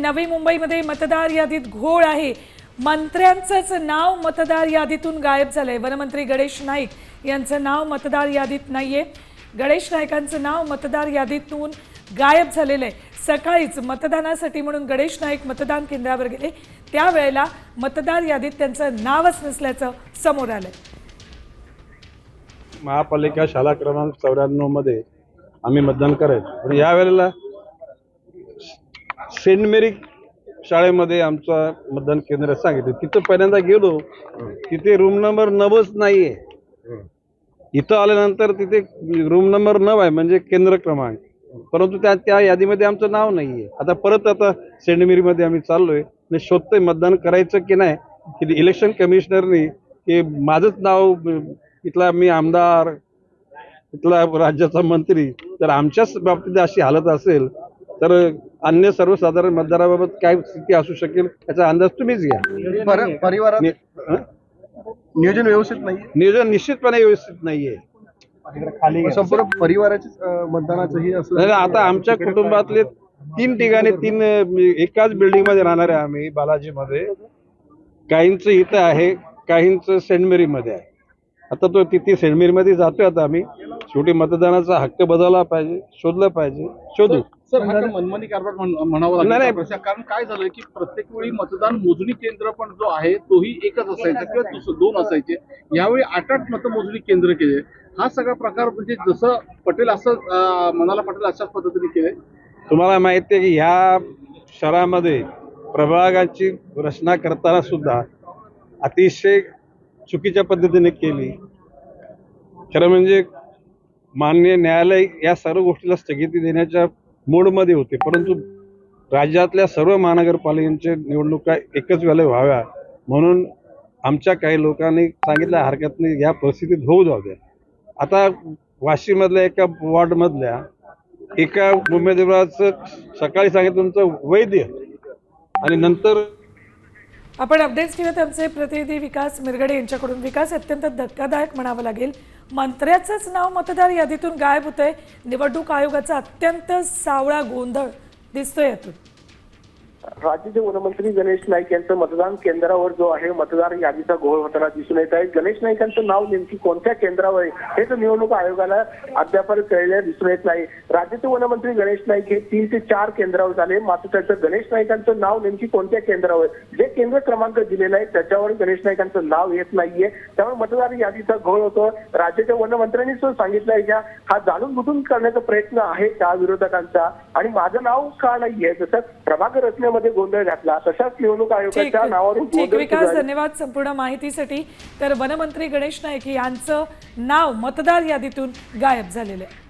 नवी मुंबईमध्ये मतदार यादीत घोळ आहे। मंत्र्यांचंच नाव मतदार यादीतून गायब झालंय। वनमंत्री गणेश नाईक यांचं नाव मतदार यादीत नाहीये। गणेश नाईकांचं नाव मतदार यादीतून गायब झालेलं आहे। सकाळीच मतदानासाठी म्हणून गणेश नाईक मतदान केंद्रावर गेले, त्यावेळेला मतदार यादीत त्यांचं नावच नसल्याचं समोर आलंय। महापालिका शाळा क्रमांक 94 मध्ये आम्ही मतदान करायचो, पण या वेळेला सेंट मेरी शाळेमध्ये आमचं मतदान केंद्र सांगितलं। तिथं पहिल्यांदा गेलो, तिथे रूम नंबर 9च नाहीये। इथं आल्यानंतर तिथे रूम नंबर 9 आहे, म्हणजे केंद्र क्रमांक, परंतु त्या यादीमध्ये आमचं नाव नाहीये। आता सेंट मेरीमध्ये आम्ही चाललोय आणि शोधतोय मतदान करायचं की नाही, की इलेक्शन कमिशनरनी की माझंच नाव, इथला मी आमदार, इथला राज्याचा मंत्री, तर आमच्याच बाबतीत अशी हालत असेल तर अन्य सर्वसाधारण मतदाराबाबत काय स्थिती असू शकेल याचा अंदाज तुम्हीच घ्या। परिवारात नियोजन व्यवस्थित नाही, नियोजन निश्चितपणे व्यवस्थित नाहीये। संपूर्ण परिवाराची मतदानाचंही असं। आता आमच्या कुटुंबातले 3 ठिकाणी एकाच बिल्डिंग मध्ये राहणारे आम्ही, बालाजीमध्ये, काहींचं इथं आहे, काहींचं सेंट मेरी मध्ये आहे। आता तो तिथे सेंट मेरी मध्ये जातोय। आता आम्ही शेवटी मतदानाचा हक्क बदलला पाहिजे, शोधलं पाहिजे, शोधू। सर, हा मनमानी कारभार म्हणावं लागेल, कारण काय झालंय की प्रत्येक वेळी मतदान मोजणी केंद्र पण जो आहे तोही एकच असायचा किंवा 2 असायचे। यावेळी 8 मतमोजणी केंद्र केले। हा सगळा प्रकार म्हणजे जसं पटेल असं मनाला पटेल अशाच पद्धतीने केले। तुम्हाला माहिती आहे की ह्या शहरामध्ये प्रभागाची रचना करताना सुद्धा अतिशय चुकीच्या पद्धतीने केली। खरं म्हणजे माननीय न्यायालय या सर्व गोष्टीला स्थगिती देण्याच्या मूडमध्ये होते, परंतु राज्यातल्या सर्व महानगरपालिकांच्या निवडणुका एकच वेळेला व्हाव्या म्हणून आमच्या काही लोकांनी सांगितलं हरकत नाही, या परिस्थितीत होऊ जाऊ द्या। आता वाशीमधल्या एका वॉर्डमधल्या एका उमेदवाराचं सकाळी सांगितलं तुमचं वैध, आणि नंतर आपण अपडेट्स घेऊयात आमचे प्रतिनिधी विकास मिरगडे यांच्याकडून। विकास, अत्यंत धक्कादायक म्हणावं लागेल, मंत्र्याचंच नाव मतदार यादीतून गायब होतंय। निवडणूक आयोगाचा अत्यंत सावळा गोंधळ दिसतोय यातून। राज्याचे वनमंत्री गणेश नाईक यांचं मतदान केंद्रावर जो आहे मतदार यादीचा घोळ होताना दिसून येत आहे। गणेश नाईकांचं नाव नेमकी कोणत्या केंद्रावर आहे हे तर निवडणूक आयोगाला अद्याप कळले दिसून येत नाही। राज्याचे वनमंत्री गणेश नाईक हे 3 ते 4 केंद्रावर झाले, मात्र त्याचं गणेश नाईकांचं नाव नेमकी कोणत्या केंद्रावर, जे केंद्र क्रमांक दिलेला आहे त्याच्यावर गणेश नाईकांचं नाव येत नाहीये, त्यामुळे मतदार यादीचा घोळ होतो। राज्याच्या वनमंत्र्यांनी सांगितलंय की हा जाणून बुजून करण्याचा प्रयत्न आहे त्या विरोधकांचा, आणि माझं नाव का नाहीये, जसं प्रभाग रचनेमध्ये गोंधळ घातला तशाच निवडणूक आयोगाच्या नावावरून। विकास, धन्यवाद संपूर्ण माहितीसाठी। तर वनमंत्री गणेश नाईक यांचं नाव मतदार यादीतून गायब झालेलं आहे।